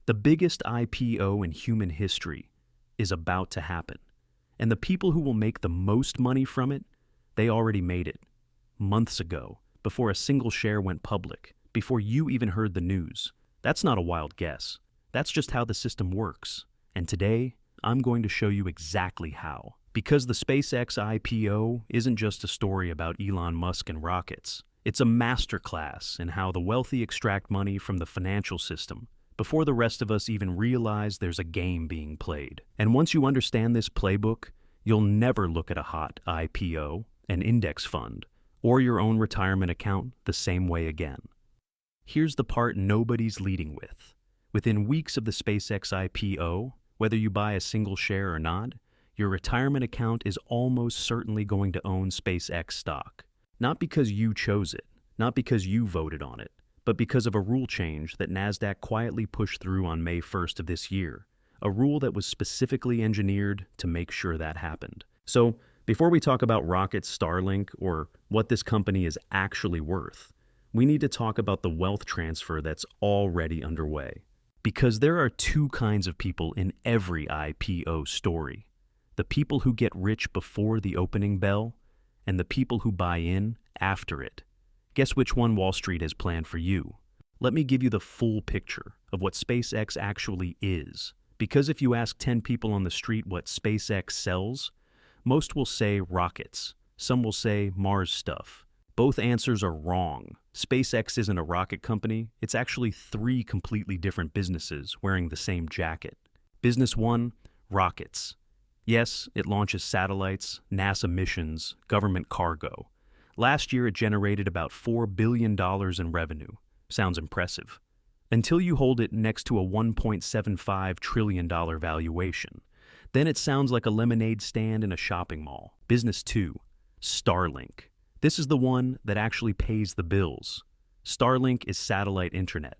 The biggest IPO in human history is about to happen. And the people who will make the most money from it, they already made it. Months ago, before a single share went public, before you even heard the news. That's not a wild guess. That's just how the system works. And today, I'm going to show you exactly how. Because the SpaceX IPO isn't just a story about Elon Musk and rockets. It's a masterclass in how the wealthy extract money from the financial system before the rest of us even realize there's a game being played. And once you understand this playbook, you'll never look at a hot IPO, an index fund, or your own retirement account the same way again. Here's the part nobody's leading with. Within weeks of the SpaceX IPO, whether you buy a single share or not, your retirement account is almost certainly going to own SpaceX stock. Not because you chose it, not because you voted on it, but because of a rule change that NASDAQ quietly pushed through on May 1st of this year, a rule that was specifically engineered to make sure that happened. So, before we talk about rockets, Starlink, or what this company is actually worth, we need to talk about the wealth transfer that's already underway. Because there are two kinds of people in every IPO story. The people who get rich before the opening bell, and the people who buy in after it. Guess which one Wall Street has planned for you? Let me give you the full picture of what SpaceX actually is. Because if you ask 10 people on the street what SpaceX sells, most will say rockets. Some will say Mars stuff. Both answers are wrong. SpaceX isn't a rocket company. It's actually three completely different businesses wearing the same jacket. Business one, rockets. Yes, it launches satellites, NASA missions, government cargo. Last year, it generated about $4 billion in revenue. Sounds impressive. Until you hold it next to a $1.75 trillion valuation. Then it sounds like a lemonade stand in a shopping mall. Business 2, Starlink. This is the one that actually pays the bills. Starlink is satellite internet.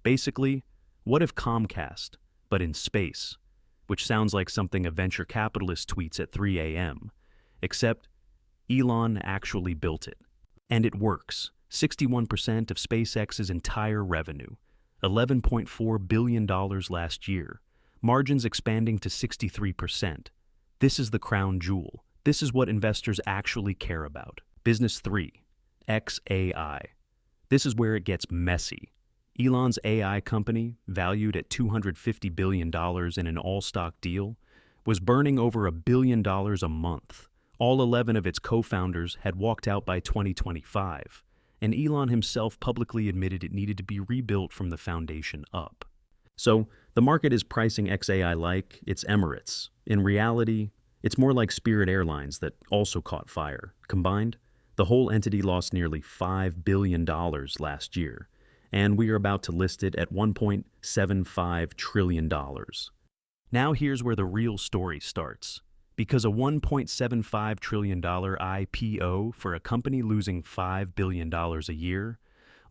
Basically, what if Comcast, but in space? Which sounds like something a venture capitalist tweets at 3 a.m. Except Elon actually built it. And it works. 61% of SpaceX's entire revenue. $11.4 billion last year. Margins expanding to 63%. This is the crown jewel. This is what investors actually care about. Business 3, XAI. This is where it gets messy. Elon's AI company, valued at $250 billion in an all-stock deal, was burning over $1 billion a month. All 11 of its co-founders had walked out by 2025, and Elon himself publicly admitted it needed to be rebuilt from the foundation up. So, the market is pricing XAI like it's Emirates. In reality, it's more like Spirit Airlines that also caught fire. Combined, the whole entity lost nearly $5 billion last year, and we are about to list it at $1.75 trillion. Now here's where the real story starts. Because a $1.75 trillion IPO for a company losing $5 billion a year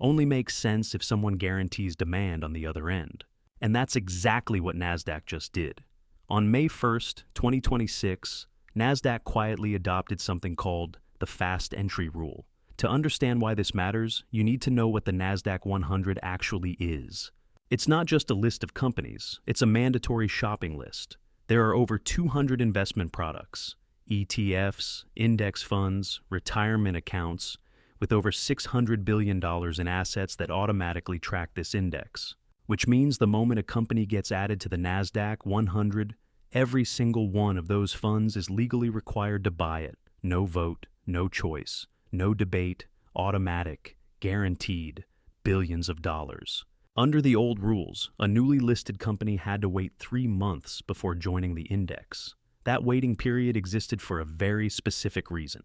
only makes sense if someone guarantees demand on the other end. And that's exactly what NASDAQ just did. On May 1st, 2026, NASDAQ quietly adopted something called the Fast Entry Rule. To understand why this matters, you need to know what the NASDAQ 100 actually is. It's not just a list of companies, it's a mandatory shopping list. There are over 200 investment products, ETFs, index funds, retirement accounts, with over $600 billion in assets that automatically track this index. Which means the moment a company gets added to the NASDAQ 100, every single one of those funds is legally required to buy it. No vote, no choice, no debate, automatic, guaranteed, billions of dollars. Under the old rules, a newly listed company had to wait 3 months before joining the index. That waiting period existed for a very specific reason.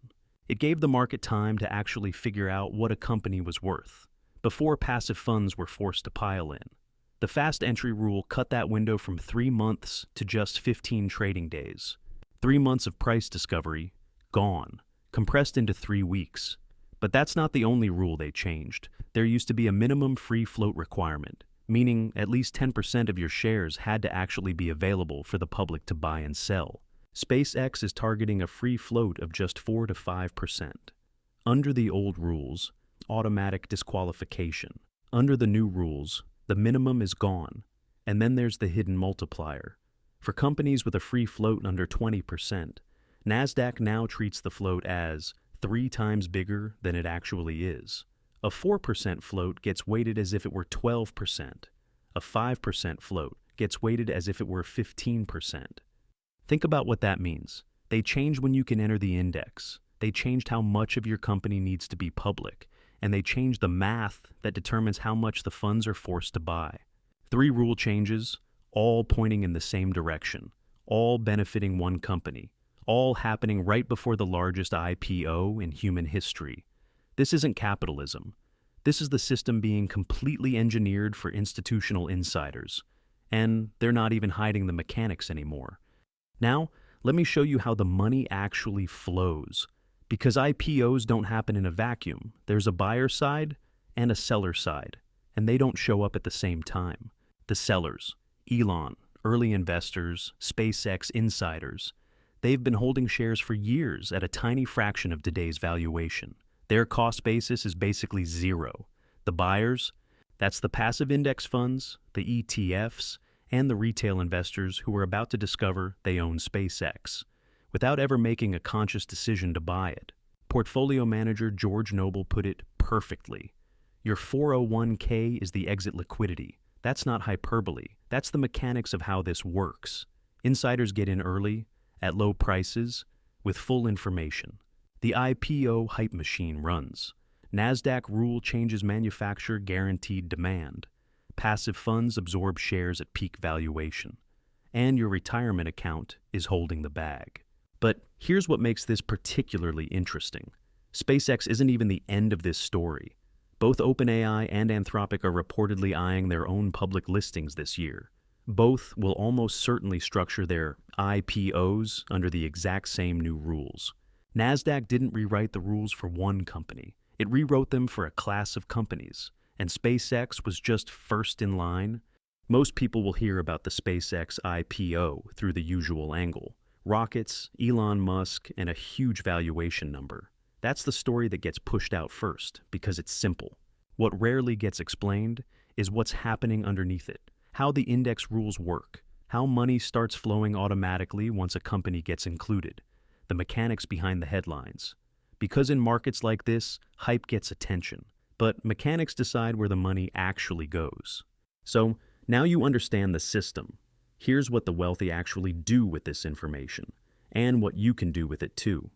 It gave the market time to actually figure out what a company was worth, before passive funds were forced to pile in. The Fast Entry Rule cut that window from 3 months to just 15 trading days. 3 months of price discovery, gone, compressed into 3 weeks. But that's not the only rule they changed. There used to be a minimum free float requirement, meaning at least 10% of your shares had to actually be available for the public to buy and sell. SpaceX is targeting a free float of just 4 to 5%. Under the old rules, automatic disqualification. Under the new rules, the minimum is gone. And then there's the hidden multiplier. For companies with a free float under 20%, NASDAQ now treats the float as 3 times bigger than it actually is. A 4% float gets weighted as if it were 12%. A 5% float gets weighted as if it were 15%. Think about what that means. They changed when you can enter the index. They changed how much of your company needs to be public. And they changed the math that determines how much the funds are forced to buy. 3 rule changes, all pointing in the same direction, all benefiting one company, all happening right before the largest IPO in human history. This isn't capitalism. This is the system being completely engineered for institutional insiders. And they're not even hiding the mechanics anymore. Now, let me show you how the money actually flows. Because IPOs don't happen in a vacuum. There's a buyer side and a seller side, and they don't show up at the same time. The sellers, Elon, early investors, SpaceX insiders, they've been holding shares for years at a tiny fraction of today's valuation. Their cost basis is basically zero. The buyers, that's the passive index funds, the ETFs, and the retail investors who are about to discover they own SpaceX, without ever making a conscious decision to buy it. Portfolio manager George Noble put it perfectly. Your 401k is the exit liquidity. That's not hyperbole. That's the mechanics of how this works. Insiders get in early, at low prices, with full information. The IPO hype machine runs. NASDAQ rule changes manufacturer guaranteed demand. Passive funds absorb shares at peak valuation. And your retirement account is holding the bag. But here's what makes this particularly interesting. SpaceX isn't even the end of this story. Both OpenAI and Anthropic are reportedly eyeing their own public listings this year. Both will almost certainly structure their IPOs under the exact same new rules. NASDAQ didn't rewrite the rules for one company. It rewrote them for a class of companies. And SpaceX was just first in line. Most people will hear about the SpaceX IPO through the usual angle. Rockets, Elon Musk, and a huge valuation number. That's the story that gets pushed out first, because it's simple. What rarely gets explained is what's happening underneath it, how the index rules work, how money starts flowing automatically once a company gets included, the mechanics behind the headlines. Because in markets like this, hype gets attention, but mechanics decide where the money actually goes. So, now you understand the system. Here's what the wealthy actually do with this information, and what you can do with it too.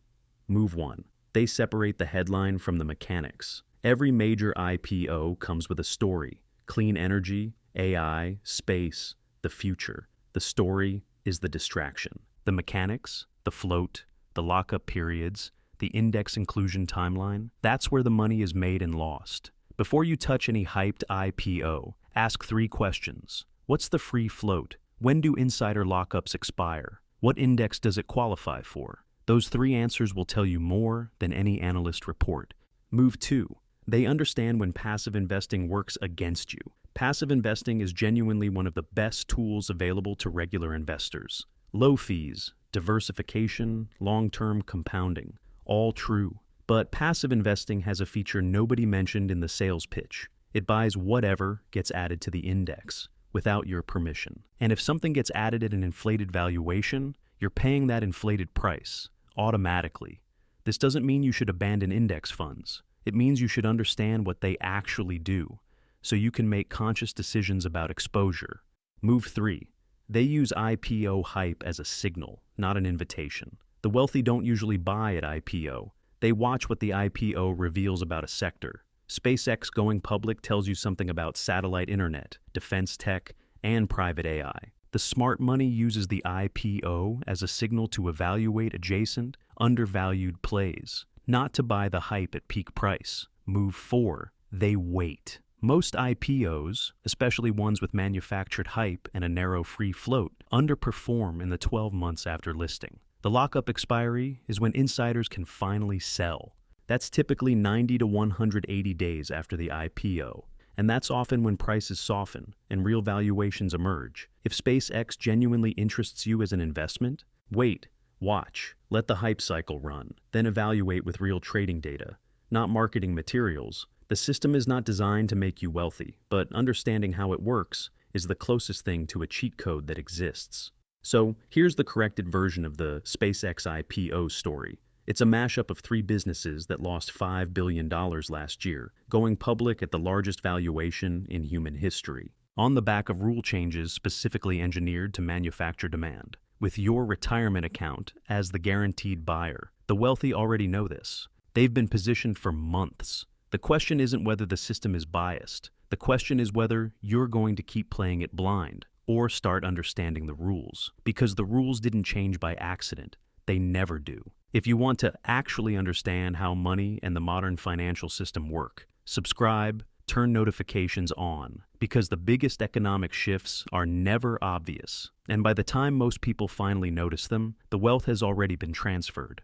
Move 1. They separate the headline from the mechanics. Every major IPO comes with a story. Clean energy, AI, space, the future. The story is the distraction. The mechanics, the float, the lockup periods, the index inclusion timeline, that's where the money is made and lost. Before you touch any hyped IPO, ask 3 questions. What's the free float? When do insider lockups expire? What index does it qualify for? Those 3 answers will tell you more than any analyst report. Move 2. They understand when passive investing works against you. Passive investing is genuinely one of the best tools available to regular investors. Low fees, diversification, long-term compounding, all true. But passive investing has a feature nobody mentioned in the sales pitch. It buys whatever gets added to the index, without your permission. And if something gets added at an inflated valuation, you're paying that inflated price, automatically. This doesn't mean you should abandon index funds. It means you should understand what they actually do, so you can make conscious decisions about exposure. Move 3. They use IPO hype as a signal, not an invitation. The wealthy don't usually buy at IPO. They watch what the IPO reveals about a sector. SpaceX going public tells you something about satellite internet, defense tech, and private AI. The smart money uses the IPO as a signal to evaluate adjacent, undervalued plays, not to buy the hype at peak price. Move 4. They wait. Most IPOs, especially ones with manufactured hype and a narrow free float, underperform in the 12 months after listing. The lockup expiry is when insiders can finally sell. That's typically 90 to 180 days after the IPO, and that's often when prices soften and real valuations emerge. If SpaceX genuinely interests you as an investment, wait, watch, let the hype cycle run, then evaluate with real trading data, not marketing materials. The system is not designed to make you wealthy, but understanding how it works is the closest thing to a cheat code that exists. So here's the corrected version of the SpaceX IPO story. It's a mashup of three businesses that lost $5 billion last year, going public at the largest valuation in human history, on the back of rule changes specifically engineered to manufacture demand. With your retirement account as the guaranteed buyer, the wealthy already know this. They've been positioned for months. The question isn't whether the system is biased. The question is whether you're going to keep playing it blind or start understanding the rules. Because the rules didn't change by accident. They never do. If you want to actually understand how money and the modern financial system work, subscribe, turn notifications on, because the biggest economic shifts are never obvious. And by the time most people finally notice them, the wealth has already been transferred.